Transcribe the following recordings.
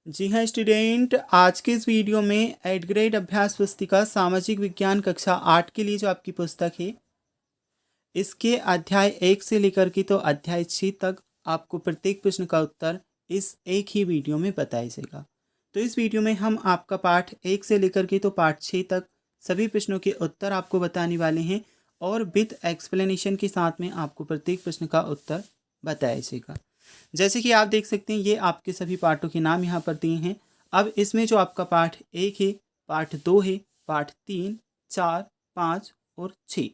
जी हाँ स्टूडेंट, आज के इस वीडियो में 8th ग्रेड अभ्यास पुस्तिका सामाजिक विज्ञान कक्षा 8 के लिए जो आपकी पुस्तक है, इसके अध्याय 1 से लेकर के तो अध्याय 6 तक आपको प्रत्येक प्रश्न का उत्तर इस एक ही वीडियो में बताया जाएगा। तो इस वीडियो में हम आपका पाठ 1 से लेकर के तो पाठ 6 तक सभी प्रश्नों के उत्तर आपको बताने वाले हैं और विद एक्सप्लेनेशन के साथ में आपको प्रत्येक प्रश्न का उत्तर बताया जाएगा। जैसे कि आप देख सकते हैं, ये आपके सभी पाठों के नाम यहाँ पर दिए हैं। अब इसमें जो आपका पाठ 1 है, पाठ 2 है, पाठ 3, 4, 5 और 6,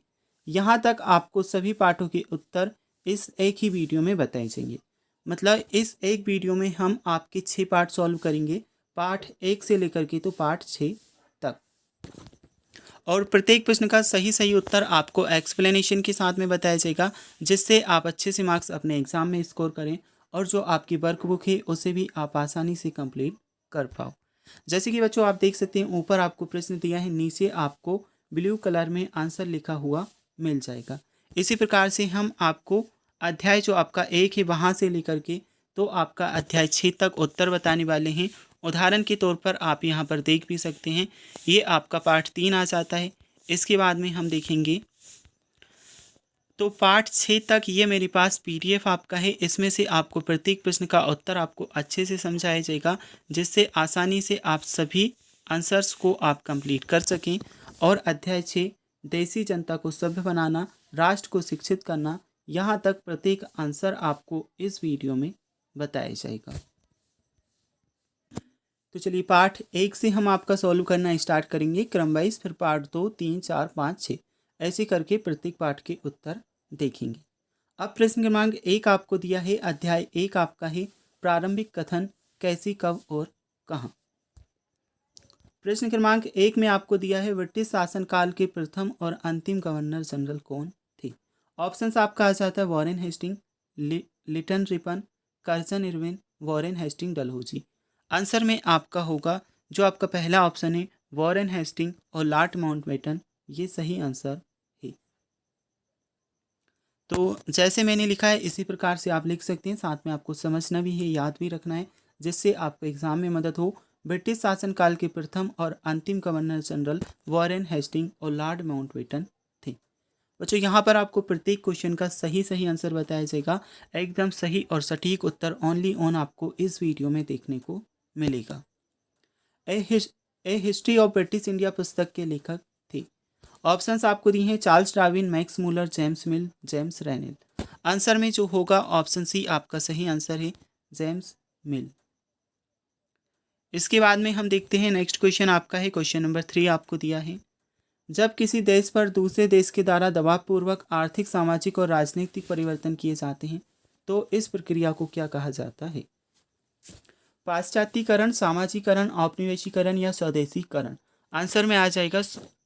यहाँ तक आपको सभी पाठों के उत्तर इस एक ही वीडियो में बताए जाएंगे। मतलब इस एक वीडियो में हम आपके 6 पार्ट सॉल्व करेंगे, पाठ 1 से लेकर के तो पाठ 6 तक। और प्रत्येक प्रश्न का सही सही उत्तर आपको एक्सप्लेनेशन के साथ में बताया जाएगा, जिससे आप अच्छे से मार्क्स अपने एग्ज़ाम में स्कोर करें और जो आपकी वर्कबुक है उसे भी आप आसानी से कंप्लीट कर पाओ। जैसे कि बच्चों आप देख सकते हैं, ऊपर आपको प्रश्न दिया है, नीचे आपको ब्लू कलर में आंसर लिखा हुआ मिल जाएगा। इसी प्रकार से हम आपको अध्याय जो आपका 1 है वहाँ से लेकर के तो आपका अध्याय 6 तक उत्तर बताने वाले हैं। उदाहरण के तौर पर आप यहाँ पर देख भी सकते हैं, ये आपका पाठ 3 आ जाता है। इसके बाद में हम देखेंगे तो पाठ 6 तक ये मेरे पास PDF आपका है। इसमें से आपको प्रत्येक प्रश्न का उत्तर आपको अच्छे से समझाया जाएगा, जिससे आसानी से आप सभी आंसर्स को आप कंप्लीट कर सकें। और अध्याय 6 देसी जनता को सभ्य बनाना, राष्ट्र को शिक्षित करना, यहाँ तक प्रत्येक आंसर आपको इस वीडियो में बताया जाएगा। तो चलिए पाठ 1 से हम आपका सॉल्व करना स्टार्ट करेंगे क्रम वाइज, फिर पार्ट 2, 3, 4, 5, 6 ऐसे करके प्रत्येक पाठ के उत्तर देखेंगे। अब प्रश्न क्रमांक 1 आपको दिया है, अध्याय 1 आपका है प्रारंभिक कथन कैसी, कब और कहाँ। प्रश्न क्रमांक 1 में आपको दिया है ब्रिटिश शासनकाल के प्रथम और अंतिम गवर्नर जनरल कौन थे। ऑप्शंस आपका आ जाता है Warren Hasting, Lytton Ripon, Curzon Irwin, Warren Hasting Dalhousie. Answer में आपका होगा जो आपका पहला ऑप्शन है वॉरेन हेस्टिंग और लॉर्ड माउंटबेटन, ये सही आंसर है। तो जैसे मैंने लिखा है इसी प्रकार से आप लिख सकते हैं, साथ में आपको समझना भी है, याद भी रखना है, जिससे आपको एग्जाम में मदद हो। ब्रिटिश शासनकाल के प्रथम और अंतिम गवर्नर जनरल वॉरेन हेस्टिंग और लॉर्ड माउंटबेटन थे। बच्चों यहाँ पर आपको प्रत्येक क्वेश्चन का सही सही आंसर बताया जाएगा। एकदम सही और सटीक उत्तर ओनली ऑन आपको इस वीडियो में देखने को मिलेगा। A history of British India पुस्तक के लेखक थे। ऑप्शंस आपको दिए हैं Charles Darwin, Max Muller, James Mill, James Rennell. Answer में जो होगा ऑप्शन सी आपका सही आंसर है, जेम्स मिल। इसके बाद में हम देखते हैं नेक्स्ट क्वेश्चन आपका है क्वेश्चन नंबर 3 आपको दिया है, जब किसी देश पर दूसरे देश के द्वारा दबावपूर्वक आर्थिक, सामाजिक और राजनीतिक परिवर्तन किए जाते हैं तो इस प्रक्रिया को क्या कहा जाता है। पाश्चात्यकरण, सामाजिकरण, औपनिवेशीकरण या स्वदेशीकरण। आंसर में आ जाएगा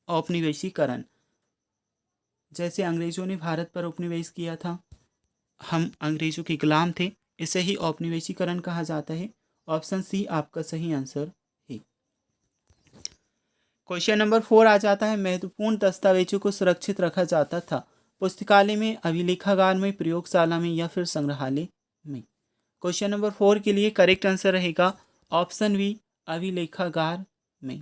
औपनिवेशीकरण। जैसे अंग्रेजों ने भारत पर उपनिवेश किया था, हम अंग्रेजों के गुलाम थे, इसे ही औपनिवेशीकरण कहा जाता है। ऑप्शन सी आपका सही आंसर है। क्वेश्चन नंबर 4 आ जाता है, महत्वपूर्ण दस्तावेजों को सुरक्षित रखा जाता था पुस्तकालय में, अभिलेखागार में, प्रयोगशाला में या फिर संग्रहालय में। क्वेश्चन नंबर 4 के लिए करेक्ट आंसर रहेगा ऑप्शन बी, अभिलेखागार में।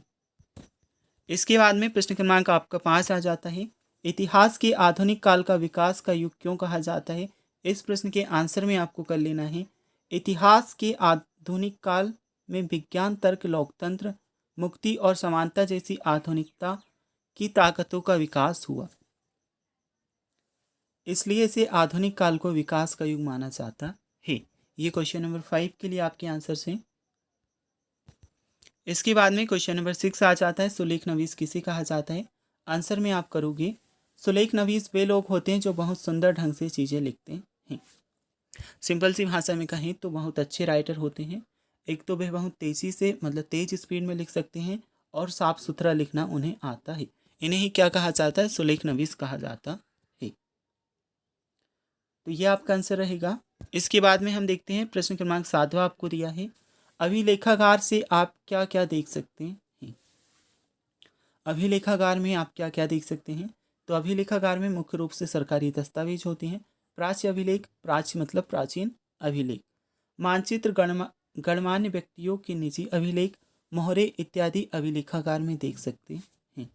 इसके बाद में प्रश्न क्रमांक आपका 5 आ जाता है, इतिहास के आधुनिक काल का विकास का युग क्यों कहा जाता है। इस प्रश्न के आंसर में आपको कर लेना है, इतिहास के आधुनिक काल में विज्ञान, तर्क, लोकतंत्र, मुक्ति और समानता जैसी आधुनिकता की ताकतों का विकास हुआ, इसलिए इसे आधुनिक काल को विकास का युग माना जाता है। ये क्वेश्चन नंबर 5 के लिए आपके आंसर से। इसके बाद में क्वेश्चन नंबर 6 आ जाता है, सुलेख नवीस किसे कहा जाता है। आंसर में आप करोगे सुलेख नवीस वे लोग होते हैं जो बहुत सुंदर ढंग से चीज़ें लिखते हैं। सिंपल सी भाषा में कहें तो बहुत अच्छे राइटर होते हैं। एक तो वे बहुत तेज़ी से मतलब तेज़ स्पीड में लिख सकते हैं और साफ सुथरा लिखना उन्हें आता है। इन्हें ही क्या कहा जाता है, सुलेख नवीस कहा जाता है। तो ये आपका आंसर रहेगा। इसके बाद में हम देखते हैं प्रश्न क्रमांक 7 आपको दिया है, अभिलेखागार से आप क्या क्या देख सकते हैं। अभिलेखागार में आप क्या क्या देख सकते हैं। तो अभिलेखागार में मुख्य रूप से सरकारी दस्तावेज होते हैं। प्राच्य अभिलेख, प्राच्य मतलब प्राचीन अभिलेख, मानचित्र, गणमान्य व्यक्तियों के निजी अभिलेख, मोहरे इत्यादि अभिलेखागार में देख सकते हैं।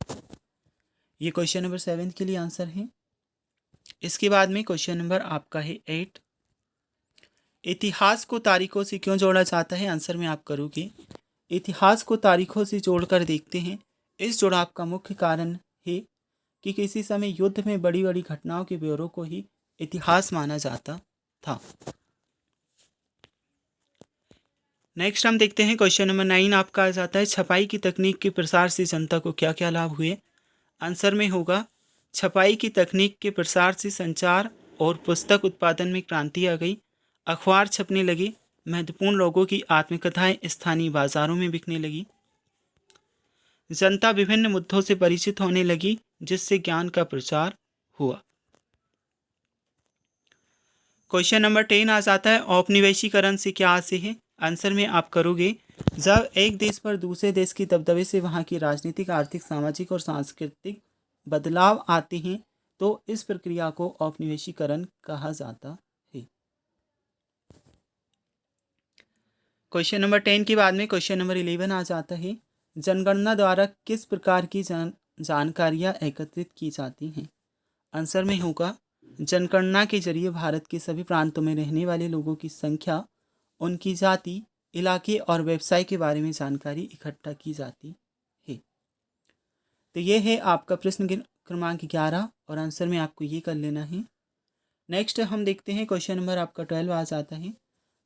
ये क्वेश्चन नंबर 7 के लिए आंसर है। इसके बाद में क्वेश्चन नंबर आपका है 8। इतिहास को तारीखों से क्यों जोड़ा जाता है? आंसर में आप करोगे इतिहास को तारीखों से जोड़कर देखते हैं। इस जुड़ाव का मुख्य कारण है कि किसी समय युद्ध में बड़ी बड़ी घटनाओं के ब्यौरों को ही इतिहास माना जाता था। नेक्स्ट हम देखते हैं क्वेश्चन नंबर 9 आपका आ जाता है, छपाई की तकनीक के प्रसार से जनता को क्या क्या लाभ हुए? आंसर में होगा छपाई की तकनीक के प्रसार से संचार और पुस्तक उत्पादन में क्रांति आ गई, अखबार छपने लगे, महत्वपूर्ण लोगों की आत्मकथाएं स्थानीय बाजारों में बिकने लगी, जनता विभिन्न मुद्दों से परिचित होने लगी जिससे ज्ञान का प्रचार हुआ। क्वेश्चन नंबर 10 आ जाता है, औपनिवेशीकरण से क्या आशय है? आंसर में आप करोगे जब एक देश पर दूसरे देश की दबदबे से वहाँ की राजनीतिक, आर्थिक, सामाजिक और सांस्कृतिक बदलाव आते हैं तो इस प्रक्रिया को औपनिवेशीकरण कहा जाता है। क्वेश्चन नंबर 10 के बाद में क्वेश्चन नंबर 11 आ जाता है, जनगणना द्वारा किस प्रकार की जानकारियाँ एकत्रित की जाती हैं? आंसर में होगा जनगणना के जरिए भारत के सभी प्रांतों में रहने वाले लोगों की संख्या, उनकी जाति, इलाके और व्यवसाय के बारे में जानकारी इकट्ठा की जाती है। तो ये है आपका प्रश्न क्रमांक 11 और आंसर में आपको ये कर लेना है। नेक्स्ट हम देखते हैं क्वेश्चन नंबर आपका 12 आ जाता है,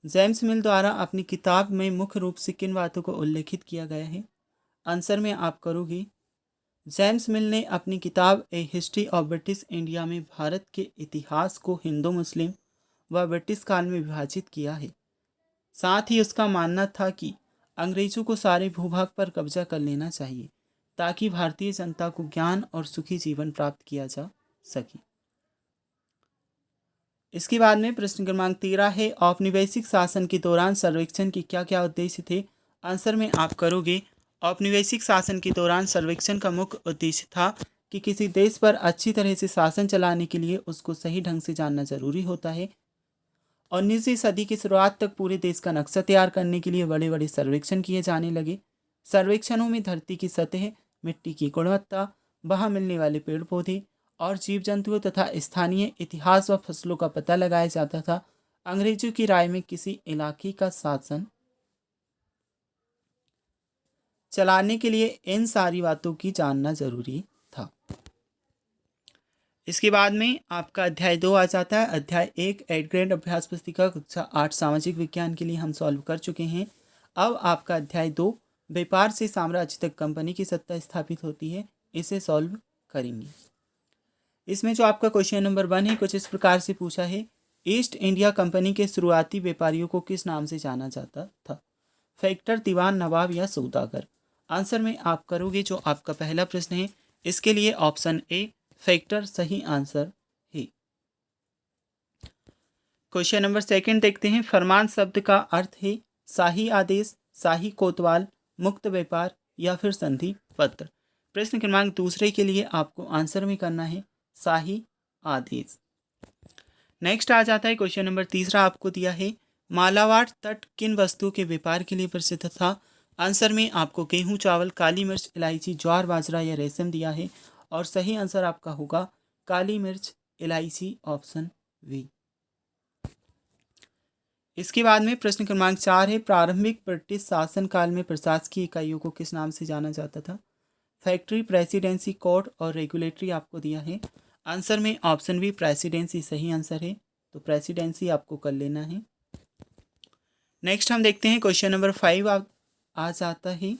जेम्स मिल द्वारा अपनी किताब में मुख्य रूप से किन बातों को उल्लेखित किया गया है? आंसर में आप करोगे जेम्स मिल ने अपनी किताब ए हिस्ट्री ऑफ ब्रिटिश इंडिया में भारत के इतिहास को हिंदू, मुस्लिम व ब्रिटिश काल में विभाजित किया है। साथ ही उसका मानना था कि अंग्रेजों को सारे भूभाग पर कब्जा कर लेना चाहिए ताकि भारतीय जनता को ज्ञान और सुखी जीवन प्राप्त किया जा सके। इसके बाद में प्रश्न क्रमांक 13 है, औपनिवेशिक शासन के दौरान सर्वेक्षण के क्या क्या उद्देश्य थे? आंसर में आप करोगे औपनिवेशिक शासन के दौरान सर्वेक्षण का मुख्य उद्देश्य था कि किसी देश पर अच्छी तरह से शासन चलाने के लिए उसको सही ढंग से जानना जरूरी होता है। 19वीं सदी की शुरुआत तक पूरे देश का नक्शा तैयार करने के लिए बड़े बड़े सर्वेक्षण किए जाने लगे। सर्वेक्षणों में धरती की सतह, मिट्टी की गुणवत्ता, वहाँ मिलने वाले पेड़ पौधे और जीव जंतुओं तथा स्थानीय इतिहास व फसलों का पता लगाया जाता था। अंग्रेजों की राय में किसी इलाके का शासन चलाने के लिए इन सारी बातों की जानना जरूरी था। इसके बाद में आपका अध्याय 2 आ जाता है। अध्याय 1 एट ग्रेड अभ्यास पुस्तिका कक्षा 8 सामाजिक विज्ञान के लिए हम सॉल्व कर चुके हैं। अब आपका अध्याय 2 व्यापार से साम्राज्य तक कंपनी की सत्ता स्थापित होती है, इसे सॉल्व करेंगे। इसमें जो आपका क्वेश्चन नंबर 1 है कुछ इस प्रकार से पूछा है, ईस्ट इंडिया कंपनी के शुरुआती व्यापारियों को किस नाम से जाना जाता था? फैक्टर, दीवान, नवाब या सौदागर? आंसर में आप करोगे जो आपका पहला प्रश्न है, इसके लिए ऑप्शन ए फैक्टर सही आंसर है। क्वेश्चन नंबर 2 देखते हैं, फरमान शब्द का अर्थ है शाही आदेश, शाही कोतवाल, मुक्त व्यापार या फिर संधि पत्र? प्रश्न क्रमांक 2 के लिए आपको आंसर में करना है शाही आदेश। नेक्स्ट आ जाता है क्वेश्चन नंबर 3 आपको दिया है, मालाबार तट किन वस्तुओं के व्यापार के लिए प्रसिद्ध था? आंसर में आपको गेहूं, चावल, काली मिर्च, इलायची, ज्वार, बाजरा या रेशम दिया है और सही आंसर आपका होगा काली मिर्च, इलायची, ऑप्शन वी। इसके बाद में प्रश्न क्रमांक 4 है, प्रारंभिक ब्रिटिश शासनकाल में प्रशासकीय इकाइयों को किस नाम से जाना जाता था? फैक्ट्री, प्रेसिडेंसी, कोर्ट और रेगुलेटरी आपको दिया है। आंसर में ऑप्शन बी प्रेसिडेंसी सही आंसर है, तो प्रेसिडेंसी आपको कर लेना है। नेक्स्ट हम देखते हैं क्वेश्चन नंबर 5 आ जाता है,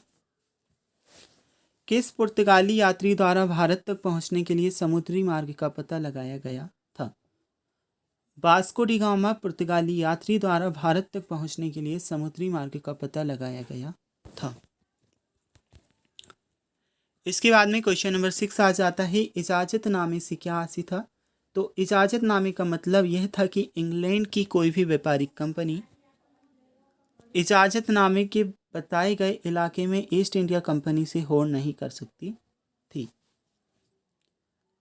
किस पुर्तगाली यात्री द्वारा भारत तक पहुंचने के लिए समुद्री मार्ग का पता लगाया गया था? वास्को डी गामा पुर्तगाली यात्री द्वारा भारत तक पहुंचने के लिए समुद्री मार्ग का पता लगाया गया था। इसके बाद में क्वेश्चन नंबर 6 आ जाता है, इजाजतनामे से क्या हासिल था? तो इजाजतनामे का मतलब यह था कि इंग्लैंड की कोई भी व्यापारिक कंपनी इजाजतनामे के बताए गए इलाके में ईस्ट इंडिया कंपनी से होड़ नहीं कर सकती थी।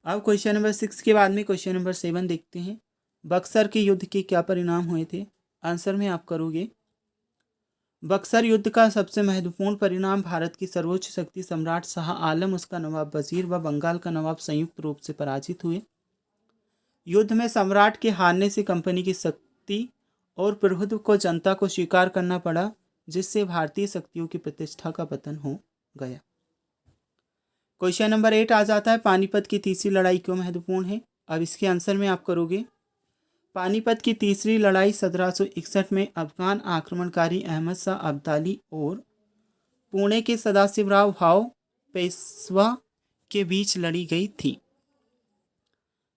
अब क्वेश्चन नंबर 6 के बाद में क्वेश्चन नंबर 7 देखते हैं, बक्सर के युद्ध के क्या परिणाम हुए थे? आंसर में आप करोगे बक्सर युद्ध का सबसे महत्वपूर्ण परिणाम भारत की सर्वोच्च शक्ति सम्राट शाह आलम, उसका नवाब वजीर व बंगाल का नवाब संयुक्त रूप से पराजित हुए। युद्ध में सम्राट के हारने से कंपनी की शक्ति और प्रभुत्व को जनता को स्वीकार करना पड़ा, जिससे भारतीय शक्तियों की प्रतिष्ठा का पतन हो गया। क्वेश्चन नंबर 8 आ जाता है, पानीपत की तीसरी लड़ाई क्यों महत्वपूर्ण है। अब इसके आंसर में आप करोगे, पानीपत की तीसरी लड़ाई 1761 में अफगान आक्रमणकारी अहमद शाह अब्दाली और पुणे के सदाशिवराव भाऊ पेशवा के बीच लड़ी गई थी,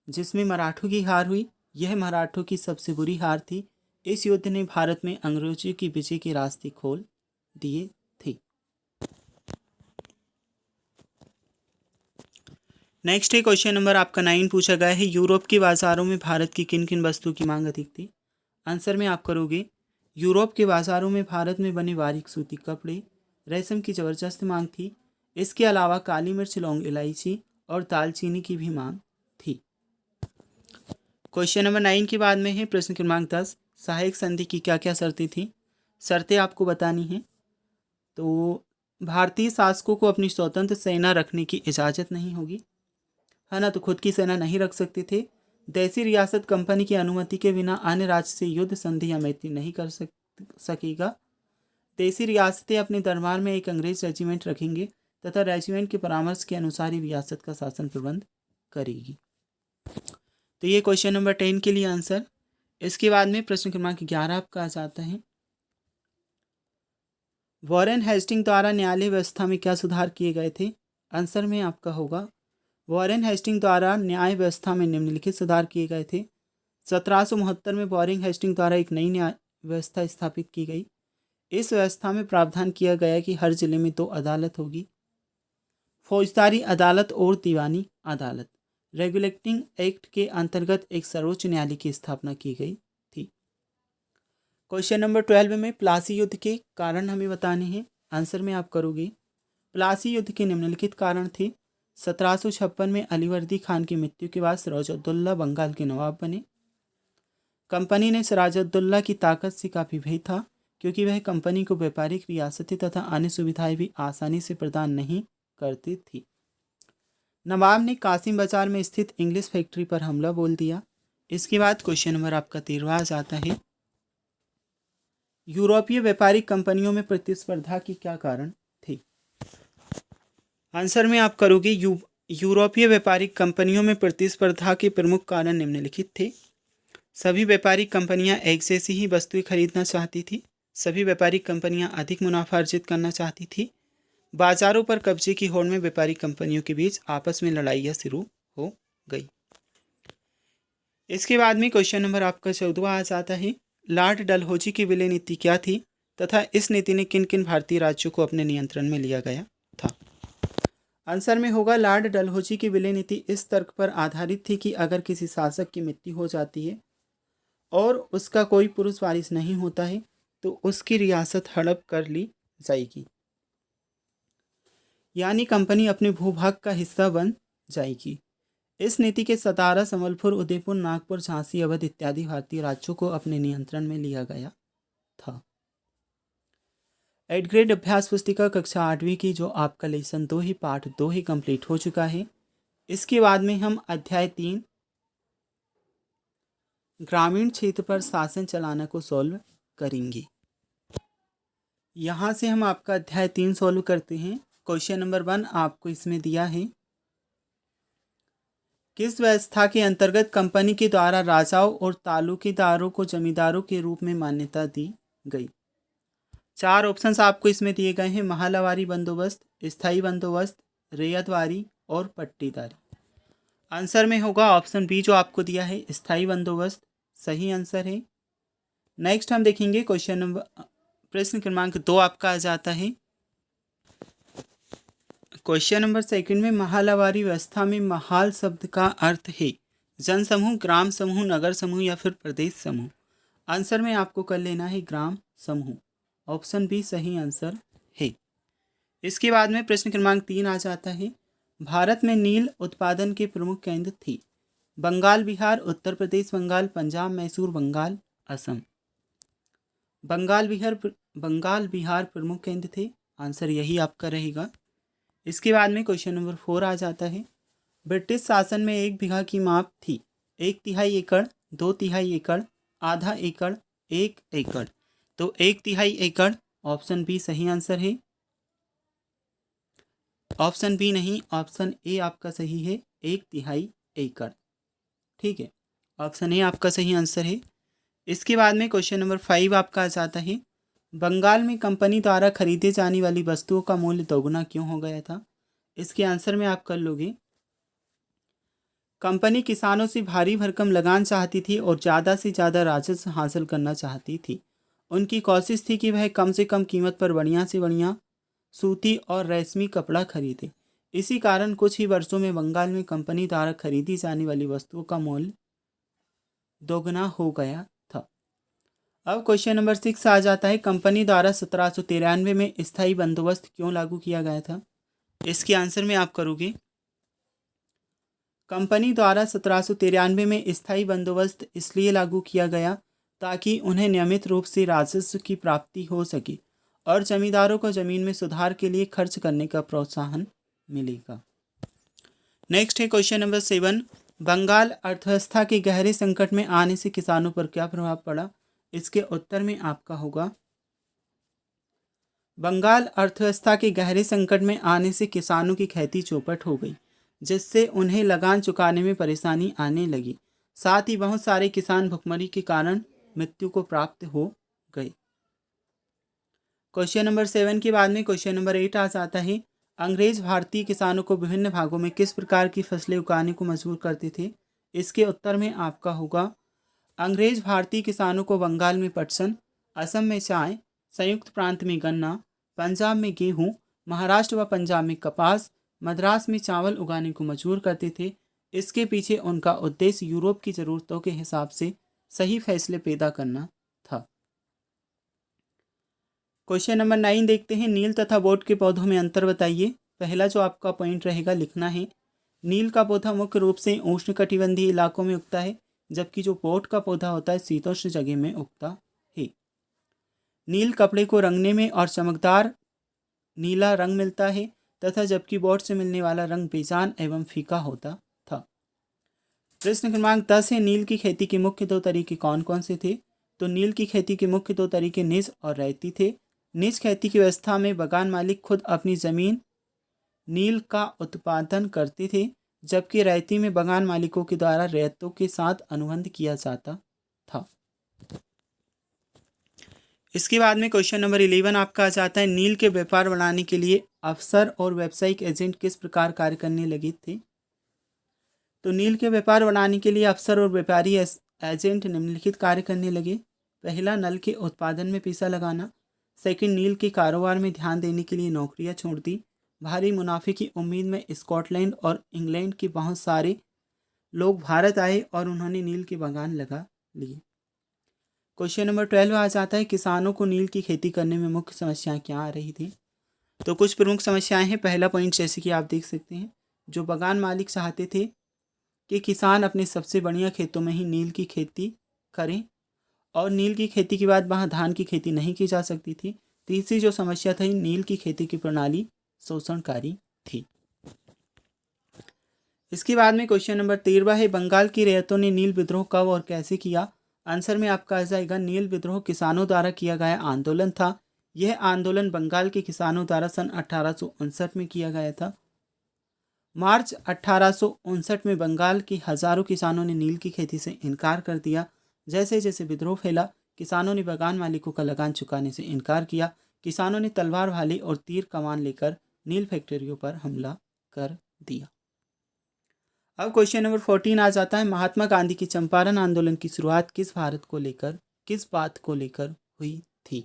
जिसमें मराठों की हार हुई। यह मराठों की सबसे बुरी हार थी। इस युद्ध ने भारत में अंग्रेजों की विजय के रास्ते खोल दिए थे। नेक्स्ट है क्वेश्चन नंबर आपका 9 पूछा गया है, यूरोप के बाजारों में भारत की किन किन वस्तुओं की मांग अधिक थी। आंसर में आप करोगे, यूरोप के बाजारों में भारत में बने बारीक सूती कपड़े, रेशम की जबरदस्त मांग थी। इसके अलावा काली मिर्च, लौंग, इलायची और दालचीनी की भी मांग थी। क्वेश्चन नंबर 9 के बाद में है प्रश्न क्रमांक 10, सहायक संधि की क्या क्या शर्तें थी। शर्तें आपको बतानी है। तो भारतीय शासकों को अपनी स्वतंत्र सेना रखने की इजाज़त नहीं होगी, है ना, तो खुद की सेना नहीं रख सकते थे। देसी रियासत कंपनी की अनुमति के बिना अन्य राज्य से युद्ध, संधि या मैत्री नहीं कर सकेगा। देसी रियासतें अपने दरबार में एक अंग्रेज रेजिमेंट रखेंगे तथा रेजिमेंट के परामर्श के अनुसार ही रियासत का शासन प्रबंध करेगी। तो ये क्वेश्चन नंबर 10 के लिए आंसर। इसके बाद में प्रश्न क्रमांक 11 आपका आ जाता है, वॉरेन हेस्टिंग द्वारा न्यायालय व्यवस्था में क्या सुधार किए गए थे। आंसर में आपका होगा, वॉरेन हेस्टिंग द्वारा न्याय व्यवस्था में निम्नलिखित सुधार किए गए थे। 1772 में वॉरेन हेस्टिंग द्वारा एक नई न्याय व्यवस्था स्थापित की गई। इस व्यवस्था में प्रावधान किया गया कि हर जिले में 2 अदालत होगी, फौजदारी अदालत और दीवानी अदालत। रेगुलेटिंग एक्ट के अंतर्गत एक सर्वोच्च न्यायालय की स्थापना की गई थी। क्वेश्चन नंबर 12 में प्लासी युद्ध के कारण हमें बताने हैं। आंसर में आप करोगे, प्लासी युद्ध के निम्नलिखित कारण थे। 1756 में अलीवर्दी खान की मृत्यु के बाद सिराजुद्दौला बंगाल के नवाब बने। कंपनी ने सिराजुद्दौला की ताकत से काफ़ी भय था, क्योंकि वह कंपनी को व्यापारिक रियासतें तथा अन्य सुविधाएं भी आसानी से प्रदान नहीं करती थी। नवाब ने कासिम बाजार में स्थित इंग्लिश फैक्ट्री पर हमला बोल दिया। इसके बाद क्वेश्चन नंबर आपका 13 आ जाता है, यूरोपीय व्यापारिक कंपनियों में प्रतिस्पर्धा की क्या कारण थे। आंसर में आप करोगे, यूरोपीय व्यापारिक कंपनियों में प्रतिस्पर्धा के प्रमुख कारण निम्नलिखित थे। सभी व्यापारिक कंपनियां एक जैसी ही वस्तुएं खरीदना चाहती थी। सभी व्यापारिक कंपनियां अधिक मुनाफा अर्जित करना चाहती थी। बाजारों पर कब्जे की होड़ में व्यापारिक कंपनियों के बीच आपस में लड़ाइयाँ शुरू हो गई। इसके बाद में क्वेश्चन नंबर आपका 14 आ जाता है, लॉर्ड डलहौजी की विलय नीति क्या थी तथा इस नीति ने किन किन भारतीय राज्यों को अपने नियंत्रण में लिया गया था। आंसर में होगा, लॉर्ड डलहौजी की विलय नीति इस तर्क पर आधारित थी कि अगर किसी शासक की मृत्यु हो जाती है और उसका कोई पुरुष वारिस नहीं होता है तो उसकी रियासत हड़प कर ली जाएगी, यानी कंपनी अपने भूभाग का हिस्सा बन जाएगी। इस नीति के सतारा, संबलपुर, उदयपुर, नागपुर, झांसी, अवध इत्यादि भारतीय राज्यों को अपने नियंत्रण में लिया गया था। 8th ग्रेड अभ्यास पुस्तिका कक्षा 8वीं की जो आपका लेसन 2 ही पार्ट 2 ही कंप्लीट हो चुका है। इसके बाद में हम अध्याय 3 ग्रामीण क्षेत्र पर शासन चलाना को सॉल्व करेंगे। यहाँ से हम आपका अध्याय 3 सॉल्व करते हैं। क्वेश्चन नंबर 1 आपको इसमें दिया है, किस व्यवस्था के अंतर्गत कंपनी के द्वारा राजाओं और तालुकेदारों को जमींदारों के रूप में मान्यता दी गई। 4 ऑप्शंस आपको इसमें दिए गए हैं, महलावारी बंदोबस्त, स्थायी बंदोबस्त, रैयतवारी और पट्टीदारी। आंसर में होगा ऑप्शन बी जो आपको दिया है, स्थायी बंदोबस्त सही आंसर है। नेक्स्ट हम देखेंगे क्वेश्चन नंबर प्रश्न क्रमांक 2 आपका आ जाता है। क्वेश्चन नंबर 2 में महलावारी व्यवस्था में महाल शब्द का अर्थ है जन समूह, ग्राम समूह, नगर समूह या फिर प्रदेश समूह। आंसर में आपको कर लेना है ग्राम समूह, ऑप्शन बी सही आंसर है। इसके बाद में प्रश्न क्रमांक 3 आ जाता है, भारत में नील उत्पादन के प्रमुख केंद्र थे। बंगाल, बिहार, उत्तर प्रदेश, बंगाल, पंजाब, मैसूर, बंगाल, असम। बंगाल, बिहार, बंगाल बिहार प्रमुख केंद्र थे। आंसर यही आपका रहेगा। इसके बाद में क्वेश्चन नंबर 4 आ जाता है। ब्रिटिश शासन में 1 बीघा की माप थी 1/3 एकड़, 2/3 एकड़, आधा एकड़, 1 एकड़। तो 1/3 एकड़ ऑप्शन बी सही आंसर है। ऑप्शन बी नहीं, ऑप्शन ए आपका सही है, 1/3 एकड़। ठीक है, ऑप्शन ए आपका सही आंसर है। इसके बाद में क्वेश्चन नंबर 5 आपका आ जाता है। बंगाल में कंपनी द्वारा खरीदे जाने वाली वस्तुओं का मूल्य दोगुना क्यों हो गया था? इसके आंसर में आप कर लोगे। कंपनी किसानों से भारी भरकम लगान चाहती थी और ज़्यादा से ज़्यादा राजस्व हासिल करना चाहती थी। उनकी कोशिश थी कि वह कम से कम कीमत पर बढ़िया से बढ़िया सूती और रेशमी कपड़ा खरीदे। इसी कारण कुछ ही वर्षों में बंगाल में कंपनी द्वारा खरीदी जाने वाली वस्तुओं का मूल्य दोगुना हो गया था। अब क्वेश्चन नंबर 6 आ जाता है। कंपनी द्वारा 1793 में स्थायी बंदोबस्त क्यों लागू किया गया था? इसके आंसर में आप करोगे। कंपनी द्वारा 1793 में स्थायी बंदोबस्त इसलिए लागू किया गया ताकि उन्हें नियमित रूप से राजस्व की प्राप्ति हो सके और जमींदारों को जमीन में सुधार के लिए खर्च करने का प्रोत्साहन मिलेगा। नेक्स्ट है क्वेश्चन नंबर 7। बंगाल अर्थव्यवस्था के गहरे संकट में आने से किसानों पर क्या प्रभाव पड़ा? इसके उत्तर में आपका होगा। बंगाल अर्थव्यवस्था के गहरे संकट में आने से किसानों की खेती चौपट हो गई, जिससे उन्हें लगान चुकाने में परेशानी आने लगी। साथ ही बहुत सारे किसान भुखमरी के कारण मृत्यु को प्राप्त हो गए। क्वेश्चन नंबर 7 के बाद में क्वेश्चन नंबर 8 आ जाता है। अंग्रेज भारतीय किसानों को विभिन्न भागों में किस प्रकार की फसलें उगाने को मजबूर करते थे? इसके उत्तर में आपका होगा। अंग्रेज भारतीय किसानों को बंगाल में पटसन, असम में चाय, संयुक्त प्रांत में गन्ना, पंजाब में गेहूं, महाराष्ट्र व पंजाब में कपास, मद्रास में चावल उगाने को मजबूर करते थे। इसके पीछे उनका उद्देश्य यूरोप की ज़रूरतों के हिसाब से सही फैसले पैदा करना था। क्वेश्चन नंबर 9 देखते हैं। नील तथा बोट के पौधों में अंतर बताइए। पहला जो आपका पॉइंट रहेगा लिखना है, नील का पौधा मुख्य रूप से उष्णकटिबंधीय इलाकों में उगता है, जबकि जो बोट का पौधा होता है शीतोष्ण जगह में उगता है। नील कपड़े को रंगने में और चमकदार नीला रंग मिलता है तथा जबकि बोट से मिलने वाला रंग बेजान एवं फीका होता था। प्रश्न क्रमांक 10 है। नील की खेती के मुख्य 2 तरीके कौन कौन से थे? तो नील की खेती के मुख्य 2 तरीके निज और रैयती थे। निज खेती की व्यवस्था में बगान मालिक खुद अपनी जमीन नील का उत्पादन करते थे, जबकि रैयती में बगान मालिकों के द्वारा रैयतों के साथ अनुबंध किया जाता था। इसके बाद में क्वेश्चन नंबर 11 आपका आ जाता है। नील के व्यापार बढ़ाने के लिए अफसर और व्यावसायिक एजेंट किस प्रकार कार्य करने लगे थे? तो नील के व्यापार बढ़ाने के लिए अफसर और व्यापारी एजेंट निम्नलिखित कार्य करने लगे। पहला, नल के उत्पादन में पैसा लगाना। सेकंड, नील के कारोबार में ध्यान देने के लिए नौकरियां छोड़ दी। भारी मुनाफे की उम्मीद में स्कॉटलैंड और इंग्लैंड के बहुत सारे लोग भारत आए और उन्होंने नील के बागान लगा लिए। क्वेश्चन नंबर 12 आ जाता है। किसानों को नील की खेती करने में मुख्य समस्याएं क्या आ रही थी? तो कुछ प्रमुख समस्याएं हैं। पहला पॉइंट जैसे कि आप देख सकते हैं, जो बागान मालिक चाहते थे कि किसान अपने सबसे बढ़िया खेतों में ही नील की खेती करें और नील की खेती के बाद वहाँ धान की खेती नहीं की जा सकती थी। तीसरी जो समस्या थी, नील की खेती की प्रणाली शोषणकारी थी। इसके बाद में क्वेश्चन नंबर 13 है। बंगाल की रियासतों ने नील विद्रोह कब और कैसे किया? आंसर में आपका आ जाएगा। नील विद्रोह किसानों द्वारा किया गया आंदोलन था। यह आंदोलन बंगाल के किसानों द्वारा सन 1859 में किया गया था। मार्च 1859 में बंगाल के हजारों किसानों ने नील की खेती से इनकार कर दिया। जैसे जैसे विद्रोह फैला, किसानों ने बागान मालिकों का लगान चुकाने से इनकार किया। किसानों ने तलवार भाले और तीर कमान लेकर नील फैक्ट्रियों पर हमला कर दिया। अब क्वेश्चन नंबर 14 आ जाता है। महात्मा गांधी की चंपारण आंदोलन की शुरुआत किस बात को लेकर हुई थी?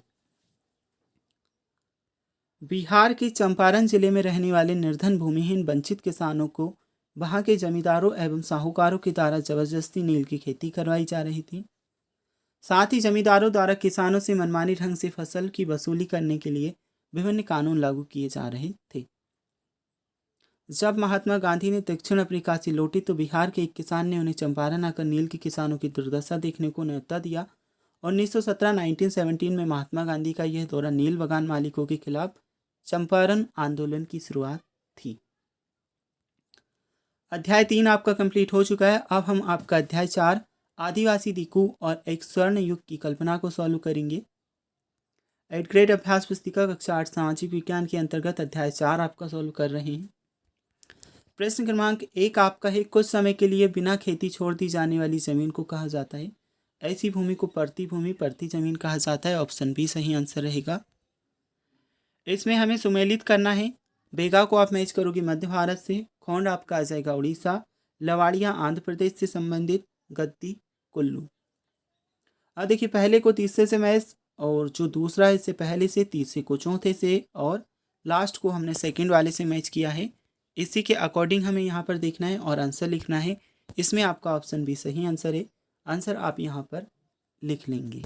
बिहार के चंपारण जिले में रहने वाले निर्धन भूमिहीन वंचित किसानों को वहां के जमींदारों एवं साहूकारों के द्वारा जबरदस्ती नील की खेती करवाई जा रही थी। साथ ही जमींदारों द्वारा किसानों से मनमानी ढंग से फसल की वसूली करने के लिए विभिन्न कानून लागू किए जा रहे थे। जब महात्मा गांधी ने दक्षिण अफ्रीका से लौटे तो बिहार के एक किसान ने उन्हें चंपारण आकर नील के किसानों की दुर्दशा देखने को न्योता दिया 1917 1917 में महात्मा गांधी का यह दौरा नील बगान मालिकों के खिलाफ चंपारण आंदोलन की शुरुआत थी। अध्याय 3 आपका कंप्लीट हो चुका है। अब हम आपका अध्याय 4 आदिवासी दिक्कू और एक स्वर्ण युग की कल्पना को सॉल्व करेंगे। 8th ग्रेड अभ्यास पुस्तिका कक्षा 8 सामाजिक विज्ञान के अंतर्गत अध्याय 4 आपका सॉल्व कर रहे हैं। प्रश्न क्रमांक 1 आपका है, कुछ समय के लिए बिना खेती छोड़ दी जाने वाली जमीन को कहा जाता है। ऐसी भूमि को परती भूमि, परती जमीन कहा जाता है। ऑप्शन बी सही आंसर रहेगा। इसमें हमें सुमेलित करना है। बेगा को आप मैच करोगे मध्य भारत से, खोंड आपका आ जाएगा उड़ीसा, लवाड़िया आंध्र प्रदेश से संबंधित, गद्दी कुल्लू। अब देखिए पहले को तीसरे से मैच, और जो दूसरा है इससे पहले से, तीसरे को चौथे से, और लास्ट को हमने सेकंड वाले से मैच किया है। इसी के अकॉर्डिंग हमें यहाँ पर देखना है और आंसर लिखना है। इसमें आपका ऑप्शन भी सही आंसर है। आंसर आप यहाँ पर लिख लेंगे।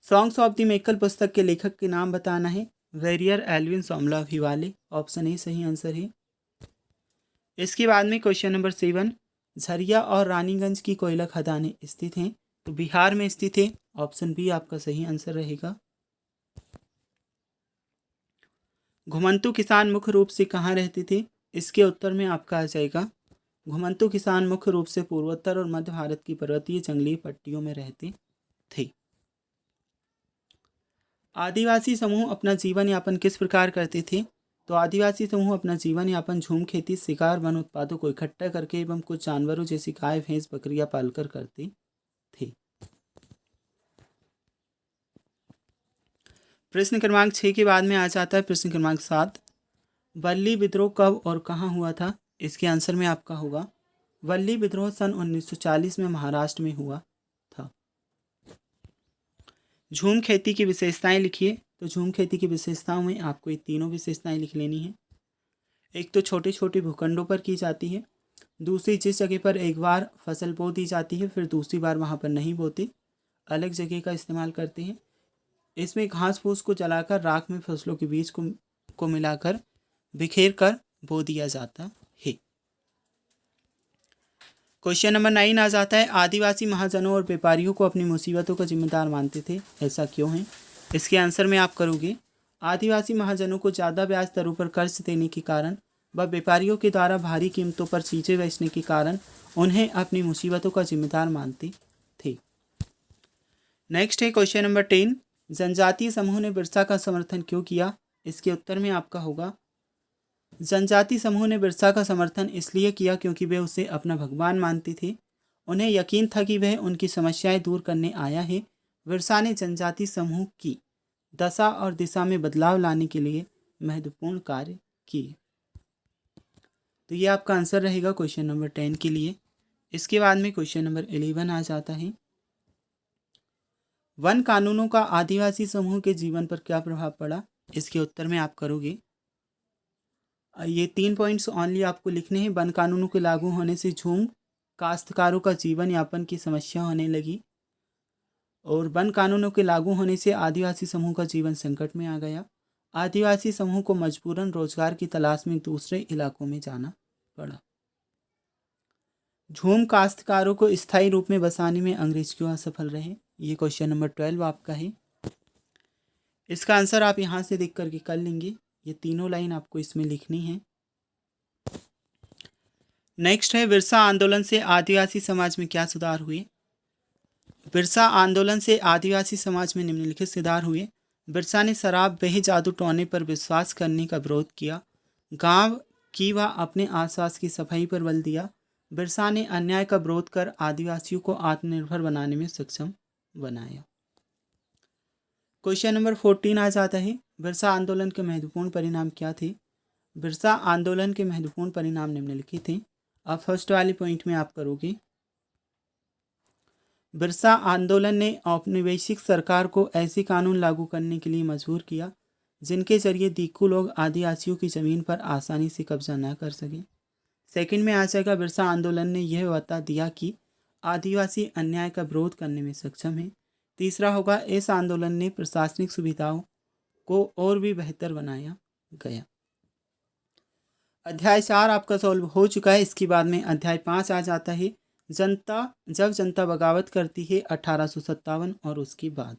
सॉन्ग्स ऑफ द मेकल पुस्तक के लेखक के नाम बताना है। वेरियर एल्विन सोमला भिवाले, ऑप्शन ए सही आंसर है। इसके बाद में क्वेश्चन नंबर 7, झरिया और रानीगंज की कोयला खदानें स्थित हैं, तो बिहार में स्थित है। ऑप्शन बी आपका सही आंसर रहेगा। घुमंतु किसान मुख्य रूप से कहाँ रहते थे? इसके उत्तर में आपका आ जाएगा, घुमंतु किसान मुख्य रूप से पूर्वोत्तर और मध्य भारत की पर्वतीय जंगली पट्टियों में रहते थे। आदिवासी समूह अपना जीवन यापन किस प्रकार करते थे? तो आदिवासी समूह अपना जीवन यापन झूम खेती, शिकार, वन उत्पादों को इकट्ठा करके एवं कुछ जानवरों जैसी गाय, भैंस, बकरियां पालकर करते थे। प्रश्न क्रमांक 6 के बाद में आ जाता है प्रश्न क्रमांक 7, वल्ली विद्रोह कब और कहाँ हुआ था? इसके आंसर में आपका होगा, वल्ली विद्रोह सन 1940 में महाराष्ट्र में हुआ था। झूम खेती की विशेषताएं लिखिए। तो झूम खेती की विशेषताओं में आपको ये तीनों विशेषताएं लिख लेनी है। एक तो छोटे छोटे भूखंडों पर की जाती है। दूसरी, जिस जगह पर एक बार फसल बो दी जाती है फिर दूसरी बार वहाँ पर नहीं बोते, अलग जगह का इस्तेमाल करते हैं। इसमें घास फूस को जलाकर राख में फसलों के बीज को मिलाकर बिखेर कर बो दिया जाता है। क्वेश्चन नंबर 9 आ जाता है, आदिवासी महाजनों और व्यापारियों को अपनी मुसीबतों का जिम्मेदार मानते थे, ऐसा क्यों है? इसके आंसर में आप करोगे, आदिवासी महाजनों को ज़्यादा ब्याज दरों पर कर्ज देने के कारण व व्यापारियों के द्वारा भारी कीमतों पर चीज़ें बेचने के कारण उन्हें अपनी मुसीबतों का जिम्मेदार मानते थे। नेक्स्ट है क्वेश्चन नंबर 10, जनजातीय समूह ने बिरसा का समर्थन क्यों किया? इसके उत्तर में आपका होगा, जनजाति समूह ने बिरसा का समर्थन इसलिए किया क्योंकि वे उसे अपना भगवान मानते थे। उन्हें यकीन था कि वह उनकी समस्याएं दूर करने आया है। बिरसा ने जनजाति समूह की दशा और दिशा में बदलाव लाने के लिए महत्वपूर्ण कार्य किए। तो ये आपका आंसर रहेगा क्वेश्चन नंबर 10 के लिए। इसके बाद में क्वेश्चन नंबर 11 आ जाता है, वन कानूनों का आदिवासी समूह के जीवन पर क्या प्रभाव पड़ा? इसके उत्तर में आप करोगे, ये 3 पॉइंट्स ओनली आपको लिखने हैं। वन कानूनों के लागू होने से झूम काश्तकारों का जीवन यापन की समस्या होने लगी, और वन कानूनों के लागू होने से आदिवासी समूह का जीवन संकट में आ गया। आदिवासी समूह को मजबूरन रोजगार की तलाश में दूसरे इलाकों में जाना पड़ा। झूम काश्तकारों को स्थायी रूप में बसाने में अंग्रेज क्यों असफल रहे? ये क्वेश्चन नंबर 12 आपका है। इसका आंसर आप यहाँ से देख करके कर लेंगे। ये तीनों लाइन आपको इसमें लिखनी है। नेक्स्ट है, बिरसा आंदोलन से आदिवासी समाज में क्या सुधार हुए? बिरसा आंदोलन से आदिवासी समाज में निम्नलिखित सुधार हुए। बिरसा ने शराब, बही, जादू टोने पर विश्वास करने का विरोध किया। गांव की व अपने आसपास की सफाई पर बल दिया। बिरसा ने अन्याय का विरोध कर आदिवासियों को आत्मनिर्भर बनाने में सक्षम बनाया। क्वेश्चन नंबर 14 आ जाता है, बिरसा आंदोलन के महत्वपूर्ण परिणाम क्या थे? बिरसा आंदोलन के महत्वपूर्ण परिणाम निम्नलिखित थे। अब फर्स्ट वाले पॉइंट में आप करोगे, बिरसा आंदोलन ने औपनिवेशिक सरकार को ऐसे कानून लागू करने के लिए मजबूर किया जिनके जरिए दिक्कू लोग आदिवासियों की ज़मीन पर आसानी से कब्जा न कर सकें। सेकंड में आ जाएगा, बिरसा आंदोलन ने यह बता दिया कि आदिवासी अन्याय का विरोध करने में सक्षम है। तीसरा होगा, इस आंदोलन ने प्रशासनिक सुविधाओं को और भी बेहतर बनाया गया। अध्याय 4 आपका सॉल्व हो चुका है। इसके बाद में अध्याय 5 आ जाता है, जब जनता बगावत करती है 1857 और उसके बाद।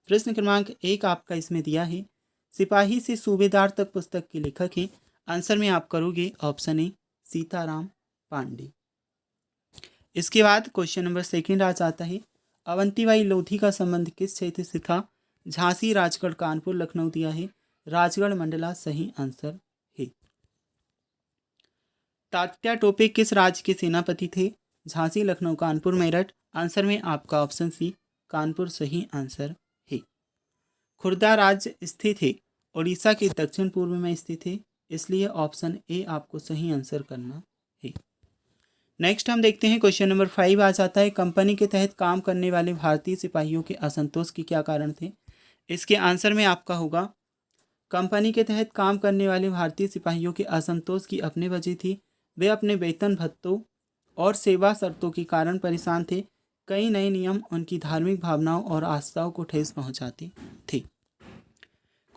प्रश्न क्रमांक 1 आपका इसमें दिया है, सिपाही से सूबेदार तक पुस्तक के लेखक हैं। आंसर में आप करोगे ऑप्शन ए सीताराम पांडे। इसके बाद क्वेश्चन नंबर 2 आ जाता है, अवंतीबाई लोधी का संबंध किस क्षेत्र से था। झांसी, राजगढ़, कानपुर, लखनऊ दिया है, राजगढ़ मंडला सही आंसर है। तात्या टोपे किस राज्य के सेनापति थे। झांसी, लखनऊ, कानपुर, मेरठ। आंसर में आपका ऑप्शन सी कानपुर सही आंसर है। खुर्दा राज्य स्थित है, उड़ीसा के दक्षिण पूर्व में स्थित है, इसलिए ऑप्शन ए आपको सही आंसर करना है। नेक्स्ट हम देखते हैं क्वेश्चन नंबर 5 आ जाता है, कंपनी के तहत काम करने वाले भारतीय सिपाहियों के असंतोष के क्या कारण थे। इसके आंसर में आपका होगा, कंपनी के तहत काम करने वाले भारतीय सिपाहियों के असंतोष की अपनी वजह थी। वे अपने वेतन भत्तों और सेवा शर्तों के कारण परेशान थे। कई नए नियम उनकी धार्मिक भावनाओं और आस्थाओं को ठेस पहुंचाते थे।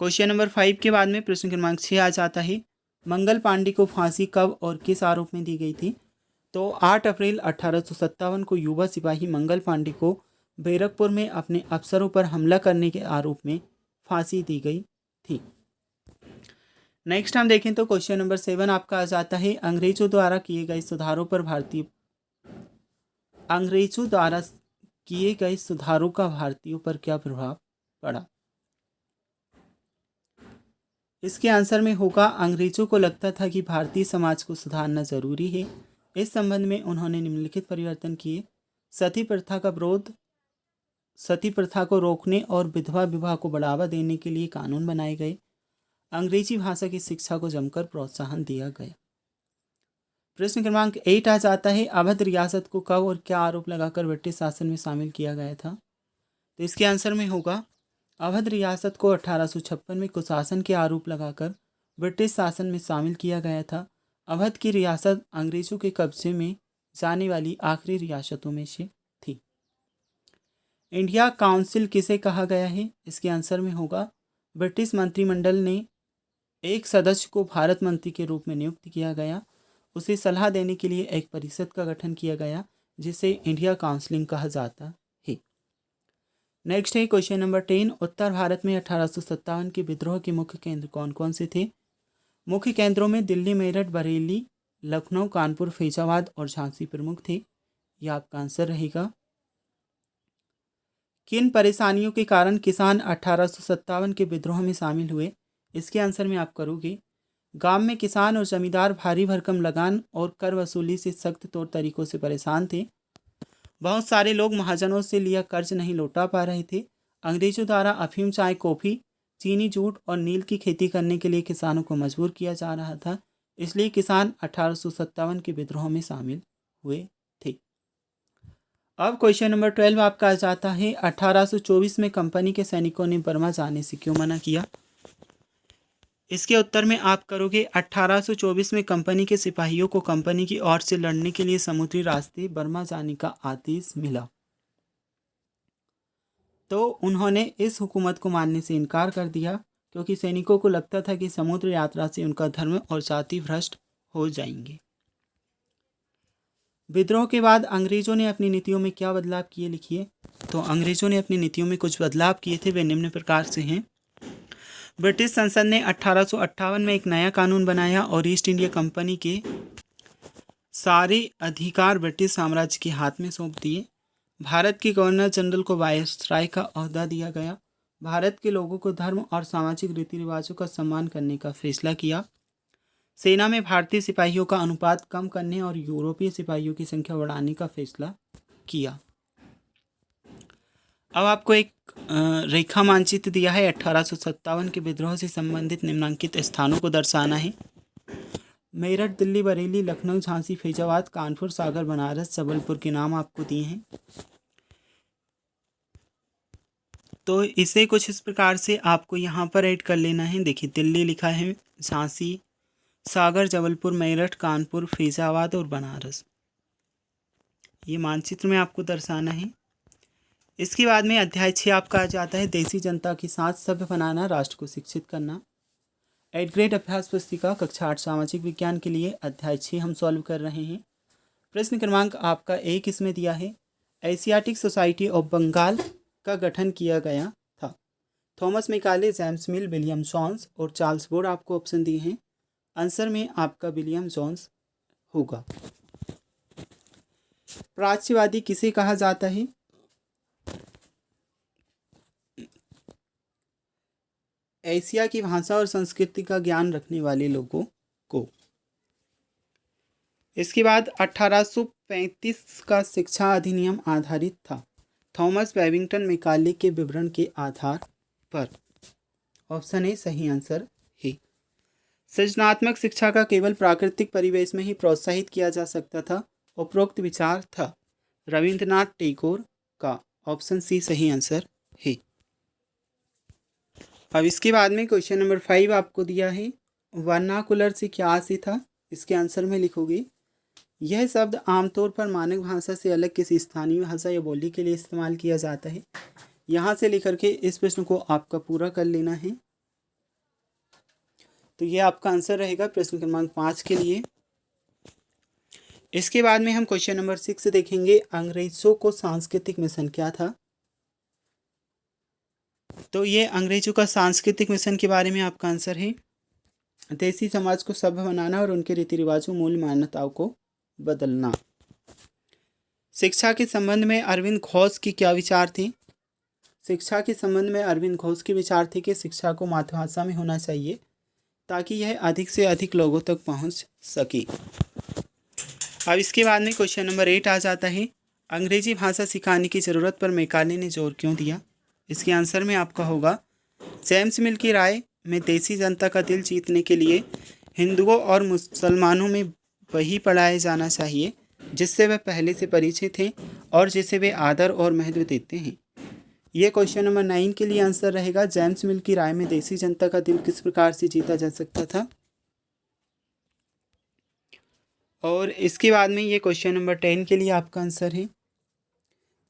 क्वेश्चन नंबर 5 के बाद में प्रश्न क्रमांक 6 आ जाता है, मंगल पांडे को फांसी कब और किस आरोप में दी गई थी। तो 8 अप्रैल 1857 को युवा सिपाही मंगल पांडे को बैरकपुर में अपने अफसरों पर हमला करने के आरोप में फांसी दी गई थी। नेक्स्ट हम देखें तो क्वेश्चन नंबर 7 आपका आ जाता है, अंग्रेजों द्वारा किए गए सुधारों का भारतीयों पर क्या प्रभाव पड़ा। इसके आंसर में होगा, अंग्रेजों को लगता था कि भारतीय समाज को सुधारना जरूरी है। इस संबंध में उन्होंने निम्नलिखित परिवर्तन किए। सती प्रथा को रोकने और विधवा विवाह को बढ़ावा देने के लिए कानून बनाए गए। अंग्रेजी भाषा की शिक्षा को जमकर प्रोत्साहन दिया गया। प्रश्न क्रमांक 8 आ जाता है, अवध रियासत को कब और क्या आरोप लगाकर ब्रिटिश शासन में शामिल किया गया था। तो इसके आंसर में होगा, अवध रियासत को 1856 में कुशासन के आरोप लगाकर ब्रिटिश शासन में शामिल किया गया था। अवध की रियासत अंग्रेजों के कब्जे में जाने वाली आखिरी रियासतों में से थी। इंडिया काउंसिल किसे कहा गया है। इसके आंसर में होगा, ब्रिटिश मंत्रिमंडल ने एक सदस्य को भारत मंत्री के रूप में नियुक्त किया गया। उसे सलाह देने के लिए एक परिषद का गठन किया गया, जिसे इंडिया काउंसिल कहा जाता है। नेक्स्ट है क्वेश्चन नंबर 10, उत्तर भारत में 1857 के विद्रोह के मुख्य केंद्र कौन कौन से थे। मुख्य केंद्रों में दिल्ली, मेरठ, बरेली, लखनऊ, कानपुर, फैजाबाद और झांसी प्रमुख थे। यह आपका आंसर रहेगा। किन परेशानियों के कारण किसान 1857 के विद्रोह में शामिल हुए। इसके आंसर में आप करोगे, गांव में किसान और जमींदार भारी भरकम लगान और कर वसूली से सख्त तौर तरीकों से परेशान थे। बहुत सारे लोग महाजनों से लिया कर्ज नहीं लौटा पा रहे थे। अंग्रेजों द्वारा अफीम, चाय, कॉफ़ी, चीनी, जूट और नील की खेती करने के लिए किसानों को मजबूर किया जा रहा था। इसलिए किसान 1857 के विद्रोह में शामिल हुए थे। अब क्वेश्चन नंबर 12 आपका आ जाता है, 1824 में कंपनी के सैनिकों ने बर्मा जाने से क्यों मना किया। इसके उत्तर में आप करोगे, 1824 में कंपनी के सिपाहियों को कंपनी की ओर से लड़ने के लिए समुद्री रास्ते बर्मा जाने का आदेश मिला, तो उन्होंने इस हुकूमत को मानने से इनकार कर दिया, क्योंकि सैनिकों को लगता था कि समुद्र यात्रा से उनका धर्म और जाति भ्रष्ट हो जाएंगे। विद्रोह के बाद अंग्रेजों ने अपनी नीतियों में क्या बदलाव किए, लिखिए। तो अंग्रेजों ने अपनी नीतियों में कुछ बदलाव किए थे, वे निम्न प्रकार से हैं। ब्रिटिश संसद ने 1858 में एक नया कानून बनाया और ईस्ट इंडिया कंपनी के सारे अधिकार ब्रिटिश साम्राज्य के हाथ में सौंप दिए। भारत के गवर्नर जनरल को वायसराय का ओहदा दिया गया। भारत के लोगों को धर्म और सामाजिक रीति रिवाजों का सम्मान करने का फैसला किया। सेना में भारतीय सिपाहियों का अनुपात कम करने और यूरोपीय सिपाहियों की संख्या बढ़ाने का फैसला किया। अब आपको एक रेखा मानचित्र दिया है। 1857 के विद्रोह से संबंधित निम्नलिखित स्थानों को दर्शाना है। मेरठ, दिल्ली, बरेली, लखनऊ, झांसी, फैजाबाद, कानपुर, सागर, बनारस, जबलपुर के नाम आपको दिए हैं। तो इसे कुछ इस प्रकार से आपको यहाँ पर ऐड कर लेना है। देखिए, दिल्ली लिखा है, झांसी, सागर, जबलपुर, मेरठ, कानपुर, फैजाबाद और बनारस, ये मानचित्र में आपको दर्शाना है। इसके बाद में अध्याय 6 आपका आ जाता है, देसी जनता के साथ सभ्य बनाना, राष्ट्र को शिक्षित करना। 8th ग्रेड अभ्यास पुस्तिका कक्षा 8 सामाजिक विज्ञान के लिए अध्याय 6 हम सॉल्व कर रहे हैं। प्रश्न क्रमांक आपका 1 इसमें दिया है, एशियाटिक सोसाइटी ऑफ बंगाल का गठन किया गया था। Thomas Macaulay, James Mill, William Jones और चार्ल्स बोर्ड आपको ऑप्शन दिए हैं। आंसर में आपका विलियम जोन्स होगा। प्राच्यवादी किसे कहा जाता है? एशिया की भाषा और संस्कृति का ज्ञान रखने वाले लोगों को। इसके बाद 1835 का शिक्षा अधिनियम आधारित था थॉमस बेबिंगटन मैकाले के विवरण के आधार पर। ऑप्शन ए सही आंसर है। सृजनात्मक शिक्षा का केवल प्राकृतिक परिवेश में ही प्रोत्साहित किया जा सकता था, उपरोक्त विचार था रविंद्रनाथ टैगोर का। ऑप्शन सी सही आंसर है। अब इसके बाद में क्वेश्चन नंबर 5 आपको दिया है, वर्नाकुलर से क्या आशय था? इसके आंसर में लिखोगे, यह शब्द आमतौर पर मानक भाषा से अलग किसी स्थानीय भाषा या बोली के लिए इस्तेमाल किया जाता है। यहाँ से लेकर के इस प्रश्न को आपका पूरा कर लेना है। तो ये आपका आंसर रहेगा प्रश्न क्रमांक 5 के लिए। इसके बाद में हम क्वेश्चन नंबर 6 देखेंगे, अंग्रेजों को सांस्कृतिक मिशन क्या था? तो ये अंग्रेजों का सांस्कृतिक मिशन के बारे में आपका आंसर है, देसी समाज को सभ्य बनाना और उनके रीति रिवाजों, मूल मान्यताओं को बदलना। शिक्षा के संबंध में अरविंद घोष की क्या विचार थे? शिक्षा के संबंध में अरविंद घोष के विचार थे कि शिक्षा को मातृभाषा में होना चाहिए ताकि यह अधिक से अधिक लोगों तक पहुंच सके। अब इसके बाद में क्वेश्चन नंबर 8 आ जाता है, अंग्रेजी भाषा सिखाने की ज़रूरत पर मैकाले ने जोर क्यों दिया? इसके आंसर में आपका होगा, जेम्स मिल की राय में देसी जनता का दिल जीतने के लिए हिंदुओं और मुसलमानों में वही पढ़ाया जाना चाहिए जिससे वे पहले से परिचित हैं और जिसे वे आदर और महत्व देते हैं। यह क्वेश्चन नंबर 9 के लिए आंसर रहेगा, जेम्स मिल की राय में देसी जनता का दिल किस प्रकार से जीता जा सकता था। और इसके बाद में ये क्वेश्चन नंबर 10 के लिए आपका आंसर है,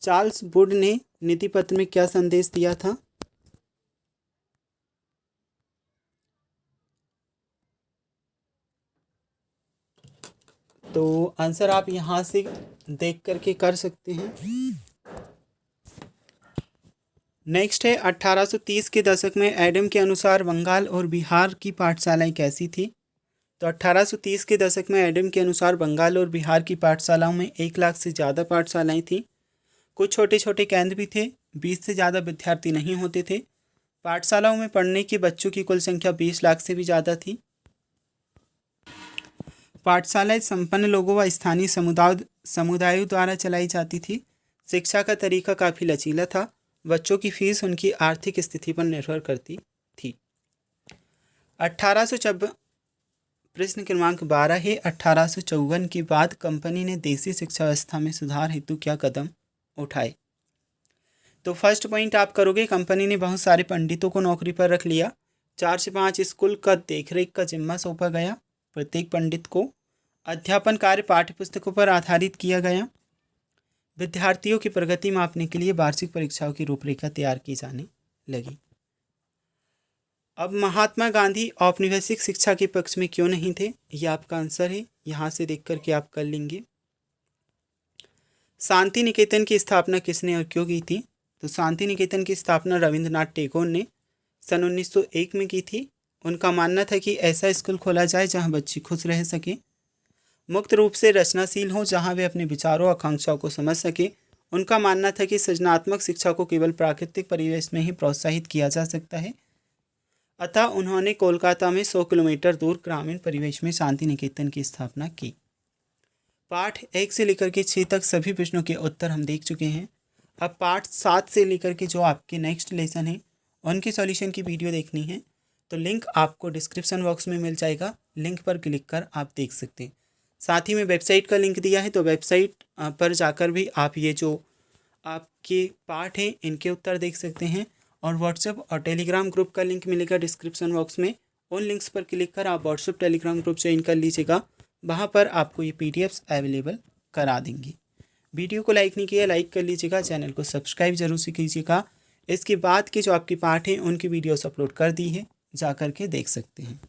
चार्ल्स वुड ने नीति पत्र में क्या संदेश दिया था? तो आंसर आप यहाँ से देख करके कर सकते हैं। नेक्स्ट है, 1830 के दशक में एडम के अनुसार बंगाल और बिहार की पाठशालाएं कैसी थी? तो 1830 के दशक में एडम के अनुसार बंगाल और बिहार की पाठशालाओं में 1 लाख से ज़्यादा पाठशालाएं थीं। कुछ छोटे छोटे केंद्र भी थे, 20 से ज़्यादा विद्यार्थी नहीं होते थे। पाठशालाओं में पढ़ने के बच्चों की कुल संख्या 20 लाख से भी ज़्यादा थी। पाठशालाएं संपन्न लोगों व स्थानीय समुदायों द्वारा चलाई जाती थी। शिक्षा का तरीका काफ़ी लचीला था। बच्चों की फीस उनकी आर्थिक स्थिति पर निर्भर करती थी। 1854 प्रश्न क्रमांक 12 है, 1854 के बाद कंपनी ने देसी शिक्षा व्यवस्था में सुधार हेतु क्या कदम उठाए? तो फर्स्ट पॉइंट आप करोगे, कंपनी ने बहुत सारे पंडितों को नौकरी पर रख लिया। 4 से 5 स्कूल का देखरेख का जिम्मा सौंपा गया। प्रत्येक पंडित को अध्यापन कार्य पाठ्यपुस्तकों पर आधारित किया गया। विद्यार्थियों की प्रगति मापने के लिए वार्षिक परीक्षाओं की रूपरेखा तैयार की जाने लगी। अब महात्मा गांधी औपनिवेशिक शिक्षा के पक्ष में क्यों नहीं थे? यह आपका आंसर है, यहाँ से देख करके आप कर लेंगे। शांति निकेतन की स्थापना किसने और क्यों की थी? तो शांति निकेतन की स्थापना रविंद्रनाथ टैगोर ने सन 1901 में की थी। उनका मानना था कि ऐसा स्कूल खोला जाए जहां बच्चे खुश रह सकें, मुक्त रूप से रचनाशील हों, जहां वे अपने विचारों आकांक्षाओं को समझ सकें। उनका मानना था कि सृजनात्मक शिक्षा को केवल प्राकृतिक परिवेश में ही प्रोत्साहित किया जा सकता है। अतः उन्होंने कोलकाता में 100 किलोमीटर दूर ग्रामीण परिवेश में शांति निकेतन की स्थापना की। पाठ 1 से लेकर के 6 तक सभी प्रश्नों के उत्तर हम देख चुके हैं। अब पाठ 7 से लेकर के जो आपके नेक्स्ट लेसन है उनके सॉल्यूशन की वीडियो देखनी है तो लिंक आपको डिस्क्रिप्शन बॉक्स में मिल जाएगा। लिंक पर क्लिक कर आप देख सकते हैं। साथ ही में वेबसाइट का लिंक दिया है, तो वेबसाइट पर जाकर भी आप ये जो आपके पाठ हैं इनके उत्तर देख सकते हैं। और व्हाट्सएप और टेलीग्राम ग्रुप का लिंक मिलेगा डिस्क्रिप्शन बॉक्स में। उन लिंक्स पर क्लिक कर आप व्हाट्सएप टेलीग्राम ग्रुप ज्वाइन कर लीजिएगा। वहाँ पर आपको ये PDFs अवेलेबल करा देंगे। वीडियो को लाइक नहीं किया, लाइक कर लीजिएगा। चैनल को सब्सक्राइब जरूर से कीजिएगा। इसके बाद के जो आपके पाठ हैं उनकी वीडियोस अपलोड कर दी है, जा कर के देख सकते हैं।